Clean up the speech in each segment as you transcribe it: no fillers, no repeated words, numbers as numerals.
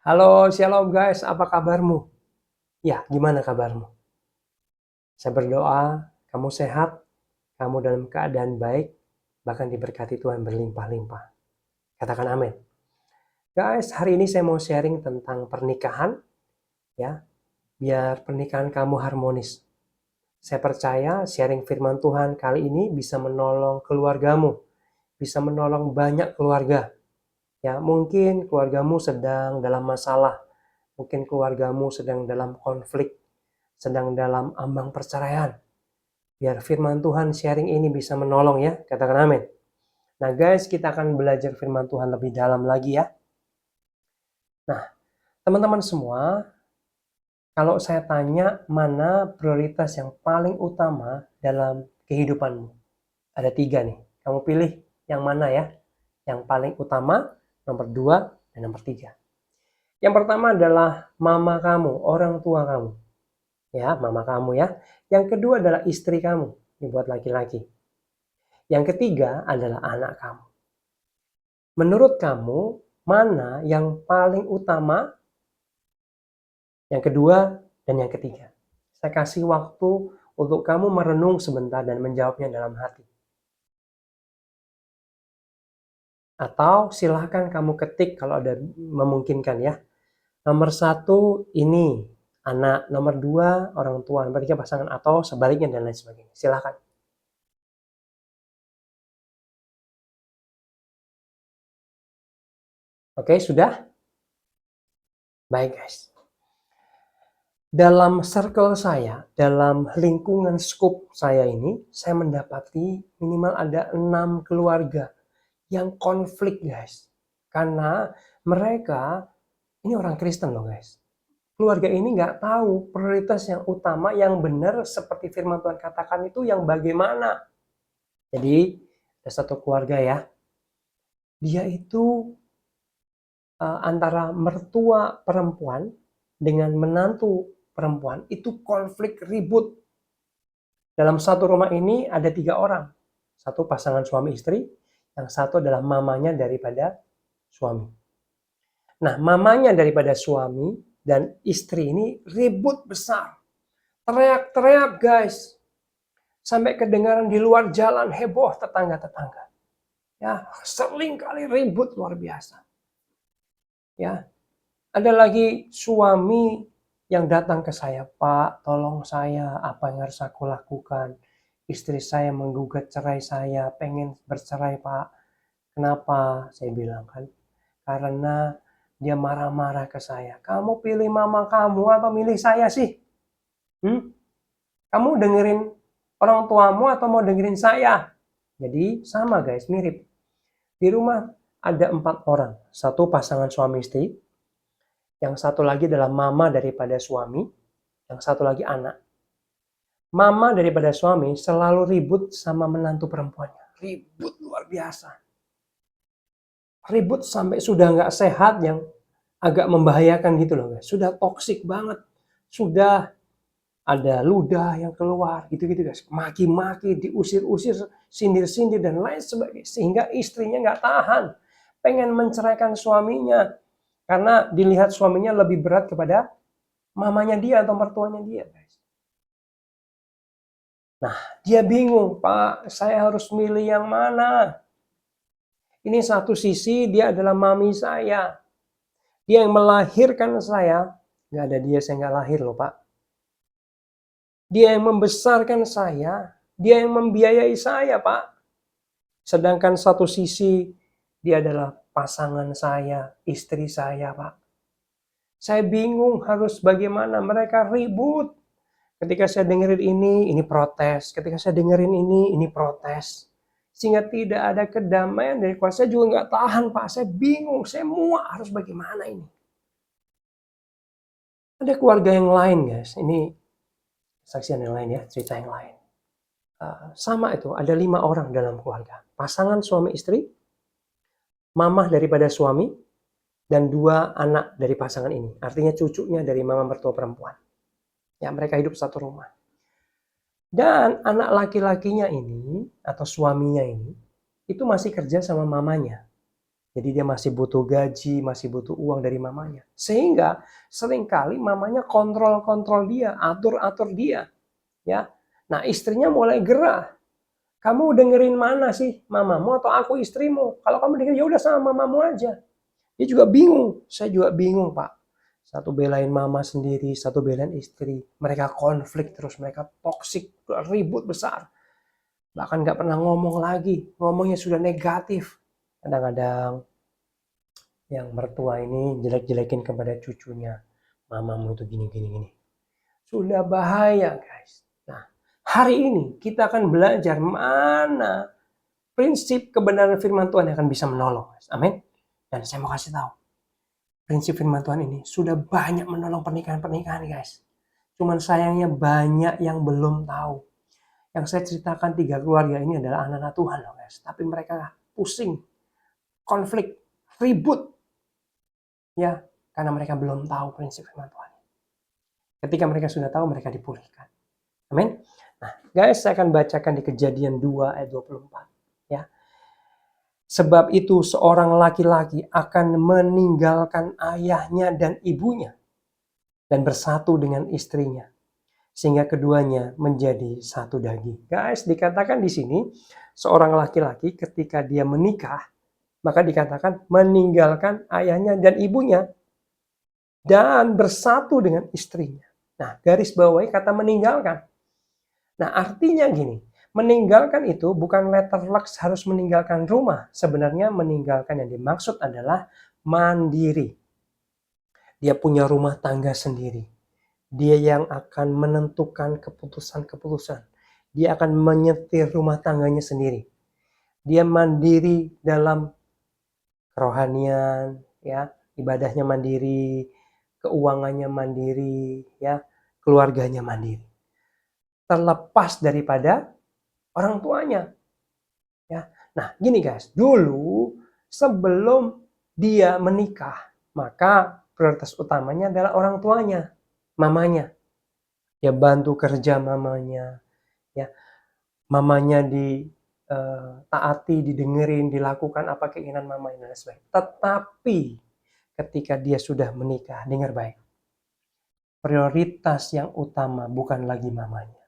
Halo, shalom guys, apa kabarmu? Ya, gimana kabarmu? Saya berdoa kamu sehat, kamu dalam keadaan baik, bahkan diberkati Tuhan berlimpah-limpah. Katakan amin. Guys, hari ini saya mau sharing tentang pernikahan, ya, biar pernikahan kamu harmonis. Saya percaya sharing firman Tuhan kali ini bisa menolong keluargamu, bisa menolong banyak keluarga. Ya, mungkin keluargamu sedang dalam masalah, mungkin keluargamu sedang dalam konflik, sedang dalam ambang perceraian. Biar firman Tuhan sharing ini bisa menolong ya, katakan amin. Nah guys, kita akan belajar firman Tuhan lebih dalam lagi ya. Nah, teman-teman semua, kalau saya tanya mana prioritas yang paling utama dalam kehidupanmu? Ada 3 nih, kamu pilih yang mana ya? Yang paling utama, nomor 2, dan nomor 3. Yang pertama adalah mama kamu, orang tua kamu. Ya, mama kamu ya. Yang kedua adalah istri kamu, ini buat laki-laki. Yang ketiga adalah anak kamu. Menurut kamu, mana yang paling utama, yang kedua, dan yang ketiga? Saya kasih waktu untuk kamu merenung sebentar dan menjawabnya dalam hati. Atau silahkan kamu ketik kalau ada memungkinkan ya. Nomor 1 ini anak, nomor 2 orang tua, nomor 3 pasangan, atau sebaliknya dan lain sebagainya. Silahkan. Oke, sudah? Baik guys. Dalam circle saya, dalam lingkungan skup saya ini, saya mendapati minimal ada 6 keluarga yang konflik guys. Karena mereka, ini orang Kristen loh guys. Keluarga ini nggak tahu prioritas yang utama, yang benar seperti firman Tuhan katakan itu yang bagaimana. Jadi ada satu keluarga ya, dia itu antara mertua perempuan dengan menantu perempuan itu konflik ribut. Dalam satu rumah ini ada 3 orang. Satu pasangan suami istri, yang satu adalah mamanya daripada suami. Nah, mamanya daripada suami dan istri ini ribut besar. Teriak-teriak guys. Sampai kedengaran di luar jalan, heboh tetangga-tetangga. Ya, sering kali ribut luar biasa. Ya, ada lagi suami yang datang ke saya, Pak, tolong saya, apa yang harus aku lakukan? Istri saya menggugat cerai saya, pengen bercerai, Pak. Kenapa? Saya bilang kan, karena dia marah-marah ke saya. Kamu pilih mama kamu atau milih saya sih? Kamu dengerin orang tuamu atau mau dengerin saya? Jadi sama guys, mirip. Di rumah ada 4 orang, satu pasangan suami istri, yang satu lagi adalah mama daripada suami, yang satu lagi anak. Mama daripada suami selalu ribut sama menantu perempuannya. Ribut luar biasa. Ribut sampai sudah nggak sehat, yang agak membahayakan gitu loh guys. Sudah toksik banget. Sudah ada ludah yang keluar gitu-gitu guys. Maki-maki, diusir-usir, sindir-sindir dan lain sebagainya. Sehingga istrinya nggak tahan. Pengen menceraikan suaminya. Karena dilihat suaminya lebih berat kepada mamanya dia atau mertuanya dia guys. Nah, dia bingung, Pak, saya harus milih yang mana? Ini satu sisi dia adalah mami saya. Dia yang melahirkan saya. Nggak ada dia, saya nggak lahir loh, Pak. Dia yang membesarkan saya. Dia yang membiayai saya, Pak. Sedangkan satu sisi dia adalah pasangan saya, istri saya, Pak. Saya bingung harus bagaimana, mereka ribut. Ketika saya dengerin ini protes. Ketika saya dengerin ini protes. Sehingga tidak ada kedamaian dari keluarga. Saya juga nggak tahan, Pak. Saya bingung, saya muak harus bagaimana ini. Ada keluarga yang lain, guys. Ini saksian yang lain ya, cerita yang lain. Sama itu, ada 5 orang dalam keluarga. Pasangan suami istri, mamah daripada suami, dan 2 anak dari pasangan ini. Artinya cucunya dari mama mertua perempuan. Ya, mereka hidup satu rumah. Dan anak laki-lakinya ini, atau suaminya ini, itu masih kerja sama mamanya. Jadi dia masih butuh gaji, masih butuh uang dari mamanya. Sehingga seringkali mamanya kontrol-kontrol dia, atur-atur dia. Ya, nah istrinya mulai gerah. Kamu dengerin mana sih, mamamu atau aku istrimu? Kalau kamu dengerin ya udah sama mamamu aja. Dia juga bingung. Saya juga bingung, Pak. Satu belain mama sendiri, satu belain istri. Mereka konflik terus, mereka toksik, ribut besar. Bahkan nggak pernah ngomong lagi, ngomongnya sudah negatif. Kadang-kadang yang mertua ini jelek-jelekin kepada cucunya. Mamamu itu gini, gini, gini. Sudah bahaya, guys. Nah, hari ini kita akan belajar mana prinsip kebenaran firman Tuhan yang akan bisa menolong. Amin. Dan saya mau kasih tahu, prinsip firman Tuhan ini sudah banyak menolong pernikahan-pernikahan, guys. Cuman sayangnya banyak yang belum tahu. Yang saya ceritakan 3 keluarga ini adalah anak-anak Tuhan loh, guys. Tapi mereka pusing, konflik, ribut. Ya, karena mereka belum tahu prinsip firman Tuhan. Ketika mereka sudah tahu, mereka dipulihkan. Amin. Nah, guys, saya akan bacakan di Kejadian 2 ayat 24. Ya. Sebab itu seorang laki-laki akan meninggalkan ayahnya dan ibunya dan bersatu dengan istrinya, sehingga keduanya menjadi satu daging. Guys, dikatakan di sini seorang laki-laki ketika dia menikah, maka dikatakan meninggalkan ayahnya dan ibunya dan bersatu dengan istrinya. Nah, garis bawahi kata meninggalkan. Nah, artinya gini, meninggalkan itu bukan letterlux harus meninggalkan rumah. Sebenarnya meninggalkan yang dimaksud adalah mandiri. Dia punya rumah tangga sendiri. Dia yang akan menentukan keputusan-keputusan. Dia akan menyetir rumah tangganya sendiri. Dia mandiri dalam kerohanian, ya, ibadahnya mandiri, keuangannya mandiri, ya, keluarganya mandiri. Terlepas daripada orang tuanya. Ya. Nah, gini guys, dulu sebelum dia menikah, maka prioritas utamanya adalah orang tuanya, mamanya. Ya bantu kerja mamanya, ya. Mamanya taati, didengerin, dilakukan apa keinginan mamanya dan sebagainya. Tetapi ketika dia sudah menikah, dengar baik. Prioritas yang utama bukan lagi mamanya,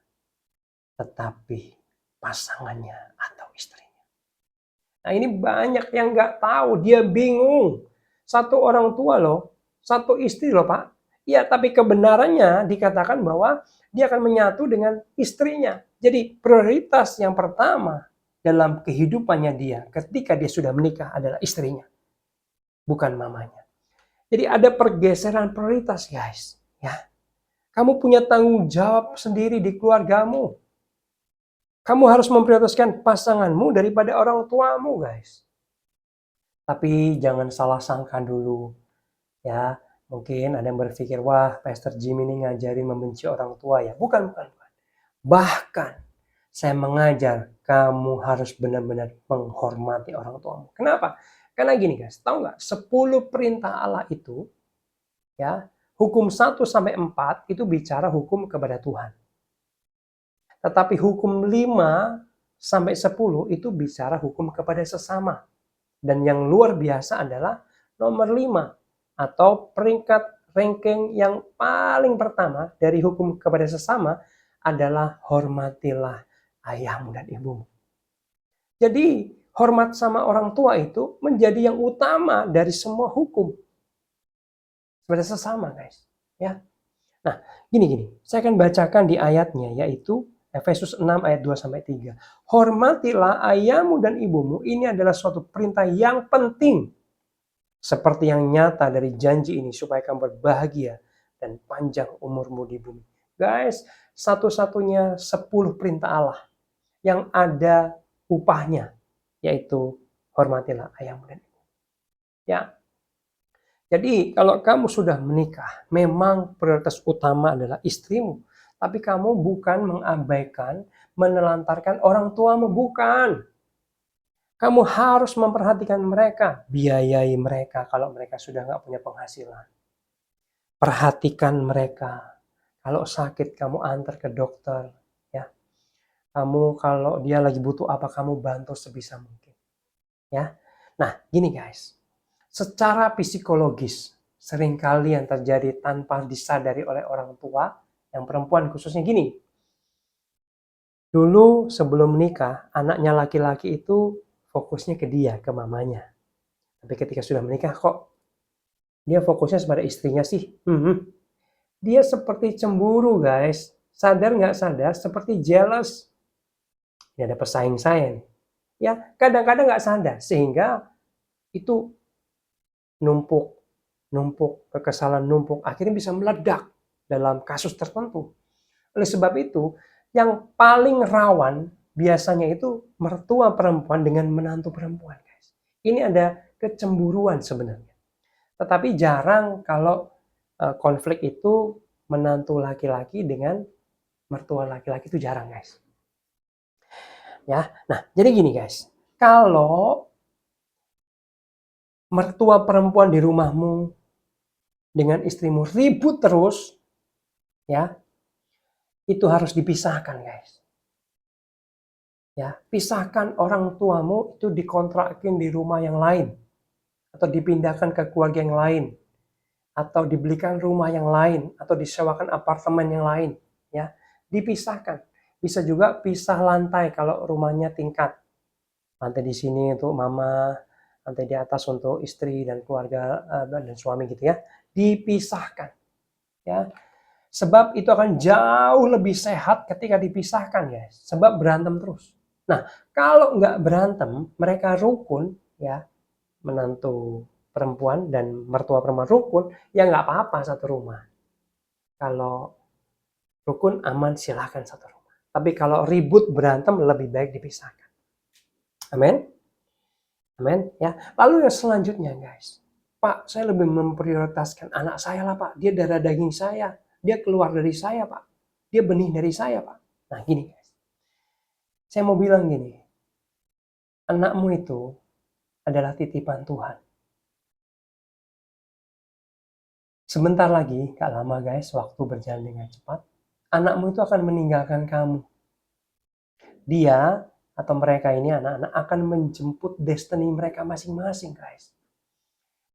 tetapi pasangannya atau istrinya. Nah ini banyak yang nggak tahu, dia bingung. Satu orang tua loh, satu istri loh Pak. Iya, tapi kebenarannya dikatakan bahwa dia akan menyatu dengan istrinya. Jadi prioritas yang pertama dalam kehidupannya dia ketika dia sudah menikah adalah istrinya, bukan mamanya. Jadi ada pergeseran prioritas guys. Ya, kamu punya tanggung jawab sendiri di keluargamu. Kamu harus memprioritaskan pasanganmu daripada orang tuamu guys. Tapi jangan salah sangka dulu. Ya, mungkin ada yang berpikir, wah Pastor Jim ini ngajarin membenci orang tua ya. Bukan. Bahkan saya mengajar kamu harus benar-benar menghormati orang tuamu. Kenapa? Karena gini guys, tahu nggak? 10 perintah Allah itu, ya, hukum 1-4 itu bicara hukum kepada Tuhan. Tetapi hukum 5-10 itu bicara hukum kepada sesama. Dan yang luar biasa adalah nomor 5 atau peringkat ranking yang paling pertama dari hukum kepada sesama adalah hormatilah ayahmu dan ibumu. Jadi hormat sama orang tua itu menjadi yang utama dari semua hukum kepada sesama guys. Ya. Nah gini, saya akan bacakan di ayatnya yaitu Efesus 6 ayat 2-3. Hormatilah ayahmu dan ibumu, ini adalah suatu perintah yang penting. Seperti yang nyata dari janji ini supaya kamu berbahagia dan panjang umurmu di bumi. Guys, satu-satunya 10 perintah Allah yang ada upahnya, yaitu hormatilah ayahmu dan ibumu. Ya. Jadi kalau kamu sudah menikah, memang prioritas utama adalah istrimu. Tapi kamu bukan mengabaikan, menelantarkan orang tuamu, bukan. Kamu harus memperhatikan mereka, biayai mereka kalau mereka sudah nggak punya penghasilan. Perhatikan mereka. Kalau sakit, kamu antar ke dokter. Ya. Kamu kalau dia lagi butuh apa, kamu bantu sebisa mungkin. Ya. Nah, gini guys. secara psikologis seringkali yang terjadi tanpa disadari oleh orang tua, yang perempuan khususnya gini. Dulu sebelum menikah, anaknya laki-laki itu fokusnya ke dia, ke mamanya. Tapi ketika sudah menikah kok dia fokusnya pada istrinya sih. Dia seperti cemburu guys. Sadar nggak sadar seperti jealous. Ini ada pesaing saya nih. Ya, kadang-kadang nggak sadar. Sehingga itu numpuk, kekesalan numpuk. Akhirnya bisa meledak dalam kasus tertentu. Oleh sebab itu, yang paling rawan biasanya itu mertua perempuan dengan menantu perempuan guys. Ini ada kecemburuan sebenarnya. Tetapi jarang kalau konflik itu menantu laki-laki dengan mertua laki-laki itu jarang guys. Ya, nah jadi gini guys, kalau mertua perempuan di rumahmu dengan istrimu ribut terus, ya itu harus dipisahkan guys. Ya, pisahkan orang tuamu itu dikontrakin di rumah yang lain, atau dipindahkan ke keluarga yang lain, atau dibelikan rumah yang lain, atau disewakan apartemen yang lain, ya dipisahkan. Bisa juga pisah lantai kalau rumahnya tingkat, lantai di sini untuk mama, lantai di atas untuk istri dan keluarga dan suami gitu ya, dipisahkan, ya sebab itu akan jauh lebih sehat ketika dipisahkan ya, sebab berantem terus. Nah, kalau nggak berantem, mereka rukun, ya, menantu perempuan dan mertua perempuan rukun, ya nggak apa-apa satu rumah. Kalau rukun aman silahkan satu rumah. Tapi kalau ribut berantem lebih baik dipisahkan. Amin. Amin. Ya. Lalu yang selanjutnya guys, Pak, saya lebih memprioritaskan anak saya lah Pak. Dia darah daging saya. Dia keluar dari saya Pak. Dia benih dari saya Pak. Nah gini guys. Saya mau bilang gini, anakmu itu adalah titipan Tuhan. Sebentar lagi, gak lama guys, waktu berjalan dengan cepat, anakmu itu akan meninggalkan kamu. Dia atau mereka ini anak-anak akan menjemput destiny mereka masing-masing guys.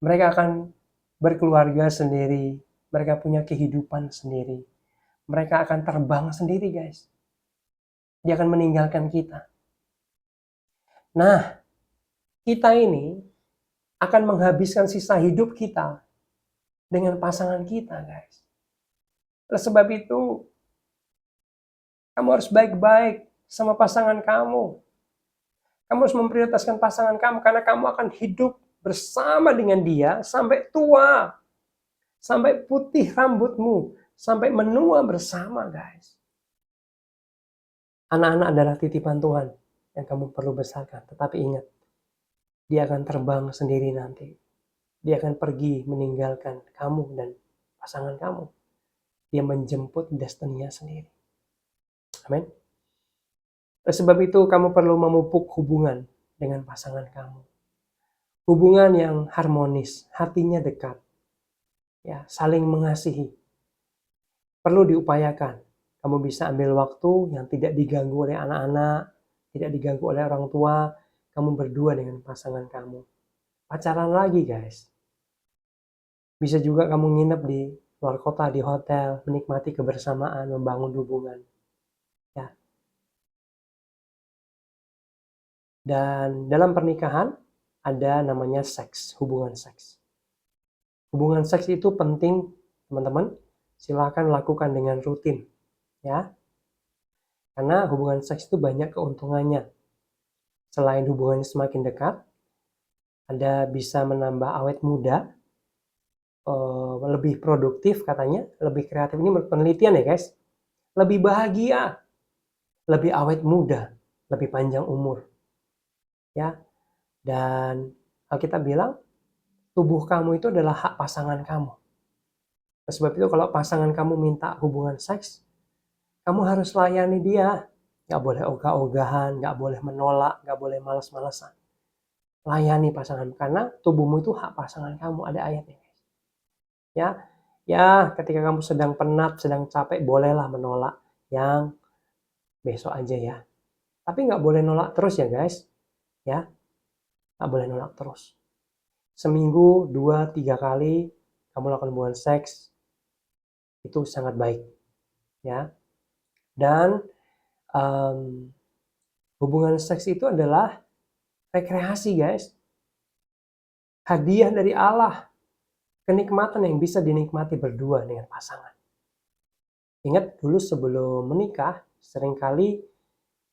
Mereka akan berkeluarga sendiri, mereka punya kehidupan sendiri. Mereka akan terbang sendiri guys. Dia akan meninggalkan kita. Nah, kita ini akan menghabiskan sisa hidup kita dengan pasangan kita guys. Oleh sebab itu, kamu harus baik-baik sama pasangan kamu. Kamu harus memprioritaskan pasangan kamu karena kamu akan hidup bersama dengan dia sampai tua. Sampai putih rambutmu. Sampai menua bersama guys. Anak-anak adalah titipan Tuhan yang kamu perlu besarkan. Tetapi ingat, dia akan terbang sendiri nanti. Dia akan pergi meninggalkan kamu dan pasangan kamu. Dia menjemput destiny-nya sendiri. Amin. Oleh sebab itu kamu perlu memupuk hubungan dengan pasangan kamu. Hubungan yang harmonis, hatinya dekat. Ya, saling mengasihi. Perlu diupayakan. Kamu bisa ambil waktu yang tidak diganggu oleh anak-anak, tidak diganggu oleh orang tua, kamu berdua dengan pasangan kamu. Pacaran lagi guys. Bisa juga kamu nginep di luar kota, di hotel, menikmati kebersamaan, membangun hubungan. Ya. Dan dalam pernikahan ada namanya seks, hubungan seks. Hubungan seks itu penting, teman-teman. Silakan lakukan dengan rutin, ya. Karena hubungan seks itu banyak keuntungannya. Selain hubungannya semakin dekat, Anda bisa menambah awet muda, lebih produktif katanya, lebih kreatif. Ini menurut penelitian ya guys. Lebih bahagia, lebih awet muda, lebih panjang umur. Ya. Dan Alkitab bilang, tubuh kamu itu adalah hak pasangan kamu. Sebab itu kalau pasangan kamu minta hubungan seks, kamu harus layani dia. Gak boleh ogah-ogahan, gak boleh menolak, gak boleh malas-malasan. Layani pasangan, karena tubuhmu itu hak pasangan kamu, ada ayatnya. Ya, ketika kamu sedang penat, sedang capek, bolehlah menolak. Yang besok aja ya. Tapi gak boleh nolak terus ya guys. Ya, gak boleh nolak terus. seminggu 2-3 kali kamu lakukan hubungan seks, itu sangat baik, ya. Dan hubungan seks itu adalah rekreasi, guys. Hadiah dari Allah, kenikmatan yang bisa dinikmati berdua dengan pasangan. Ingat dulu sebelum menikah, seringkali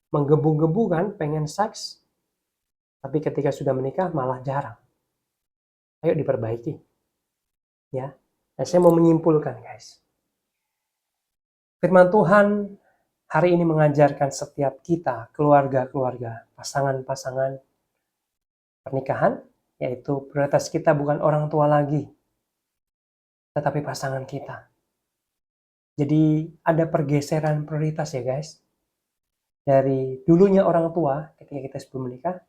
menggebu-gebu kan, pengen seks, tapi ketika sudah menikah malah jarang. Ayo diperbaiki, ya. Dan saya mau menyimpulkan, guys. Firman Tuhan hari ini mengajarkan setiap kita, keluarga-keluarga, pasangan-pasangan pernikahan, yaitu prioritas kita bukan orang tua lagi, tetapi pasangan kita. Jadi ada pergeseran prioritas ya, guys. Dari dulunya orang tua ketika kita sebelum menikah,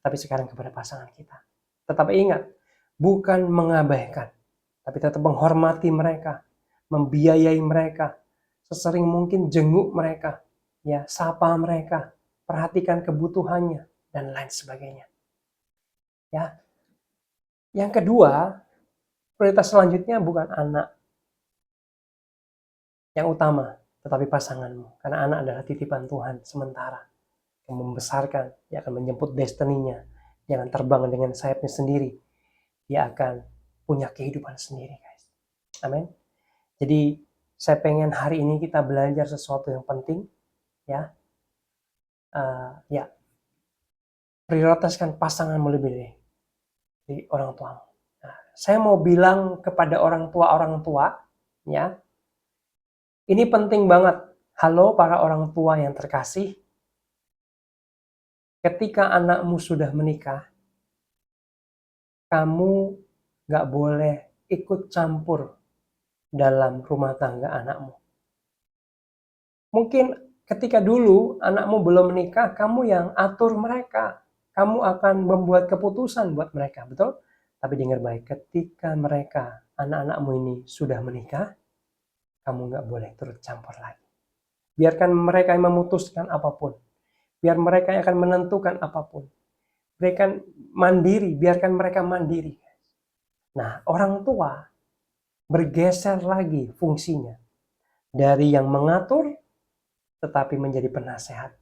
tapi sekarang kepada pasangan kita. Tetapi ingat, bukan mengabaikan, tapi tetap menghormati mereka, membiayai mereka, sesering mungkin jenguk mereka, ya, sapa mereka, perhatikan kebutuhannya, dan lain sebagainya. Ya. Yang kedua, prioritas selanjutnya bukan anak yang utama, tetapi pasanganmu. Karena anak adalah titipan Tuhan sementara. Yang membesarkan, dia akan menjemput destininya. Jangan terbang dengan sayapnya sendiri. Dia akan punya kehidupan sendiri, guys. Amin. Jadi saya pengen hari ini kita belajar sesuatu yang penting, ya. Ya, prioritaskan pasanganmu lebih dari orang tuamu. Nah, saya mau bilang kepada orang tua, ya, ini penting banget. Halo para orang tua yang terkasih, ketika anakmu sudah menikah, kamu gak boleh ikut campur dalam rumah tangga anakmu. Mungkin ketika dulu anakmu belum menikah, kamu yang atur mereka. Kamu akan membuat keputusan buat mereka, betul? Tapi dengar baik, ketika mereka, anak-anakmu ini sudah menikah, kamu gak boleh turut campur lagi. Biarkan mereka yang memutuskan apapun. Biar mereka yang akan menentukan apapun. Biarkan mereka mandiri. Nah, orang tua bergeser lagi fungsinya. Dari yang mengatur, tetapi menjadi penasehat.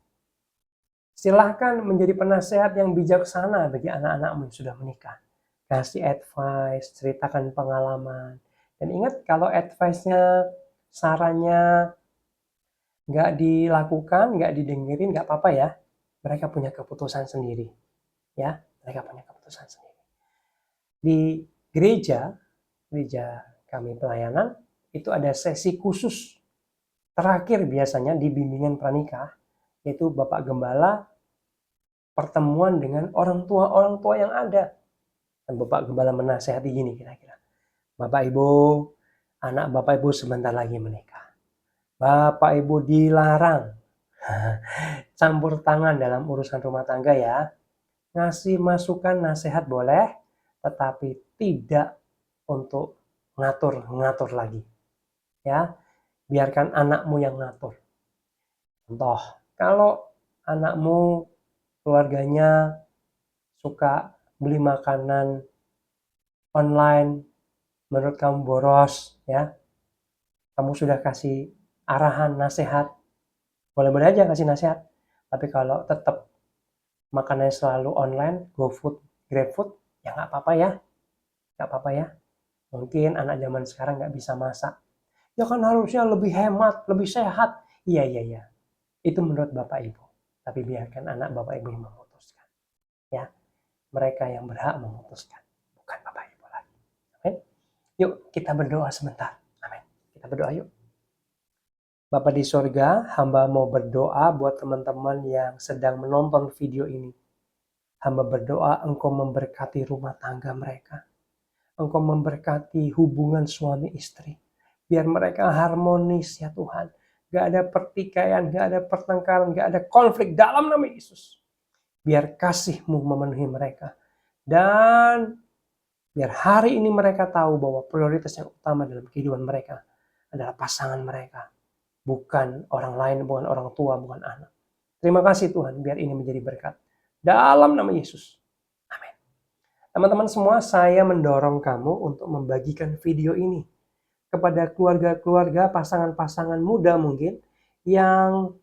Silahkan menjadi penasehat yang bijaksana bagi anak-anakmu yang sudah menikah. Kasih advice, ceritakan pengalaman. Dan ingat, kalau advice-nya, sarannya nggak dilakukan, nggak didengerin, nggak apa-apa ya. Mereka punya keputusan sendiri. Ya, mereka punya keputusan sendiri. Di gereja kami pelayanan, itu ada sesi khusus terakhir biasanya di bimbingan pranikah, yaitu Bapak Gembala pertemuan dengan orang tua yang ada. Dan Bapak Gembala menasehati gini kira-kira. Bapak Ibu, anak Bapak Ibu sebentar lagi menikah. Bapak Ibu dilarang campur tangan dalam urusan rumah tangga ya. Ngasih masukan, nasihat boleh, tetapi tidak untuk ngatur lagi. Ya, biarkan anakmu yang ngatur. Contoh, kalau anakmu keluarganya suka beli makanan online, menurut kamu boros, ya, kamu sudah kasih arahan, nasihat, boleh-boleh aja kasih nasihat. Tapi kalau tetap makanannya selalu online, GoFood, GrabFood, ya nggak apa-apa ya, nggak apa-apa ya. Mungkin anak zaman sekarang nggak bisa masak. Ya kan harusnya lebih hemat, lebih sehat. Iya. Itu menurut Bapak Ibu. Tapi biarkan anak Bapak Ibu yang memutuskan. Ya, mereka yang berhak memutuskan, bukan Bapak Ibu lagi. Amin. Yuk kita berdoa sebentar. Amin. Kita berdoa yuk. Bapa di sorga, hamba mau berdoa buat teman-teman yang sedang menonton video ini. Hamba berdoa Engkau memberkati rumah tangga mereka. Engkau memberkati hubungan suami istri. Biar mereka harmonis ya Tuhan. Gak ada pertikaian, gak ada pertengkaran, gak ada konflik dalam nama Yesus. Biar kasih-Mu memenuhi mereka. Dan biar hari ini mereka tahu bahwa prioritas yang utama dalam kehidupan mereka adalah pasangan mereka. Bukan orang lain, bukan orang tua, bukan anak. Terima kasih Tuhan, biar ini menjadi berkat. Dalam nama Yesus. Amin. Teman-teman semua, saya mendorong kamu untuk membagikan video ini kepada keluarga-keluarga, pasangan-pasangan muda mungkin yang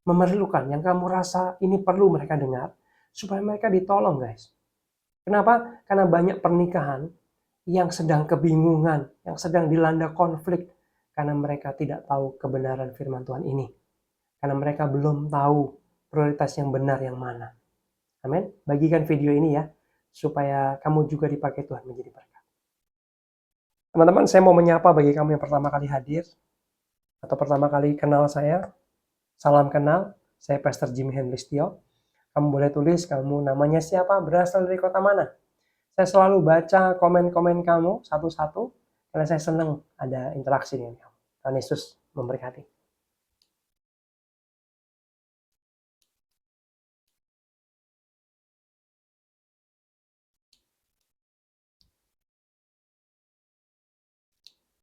memerlukan, yang kamu rasa ini perlu mereka dengar, supaya mereka ditolong, guys. Kenapa? Karena banyak pernikahan yang sedang kebingungan, yang sedang dilanda konflik, karena mereka tidak tahu kebenaran firman Tuhan ini. Karena mereka belum tahu prioritas yang benar yang mana. Amin. Bagikan video ini ya, supaya kamu juga dipakai Tuhan menjadi berkat. Teman-teman, saya mau menyapa bagi kamu yang pertama kali hadir, atau pertama kali kenal saya. Salam kenal, saya Pastor Jimmy Henlistio. Kamu boleh tulis kamu namanya siapa, berasal dari kota mana. Saya selalu baca komen-komen kamu satu-satu, karena saya senang ada interaksi dengan kamu. Tuhan Yesus memberkati.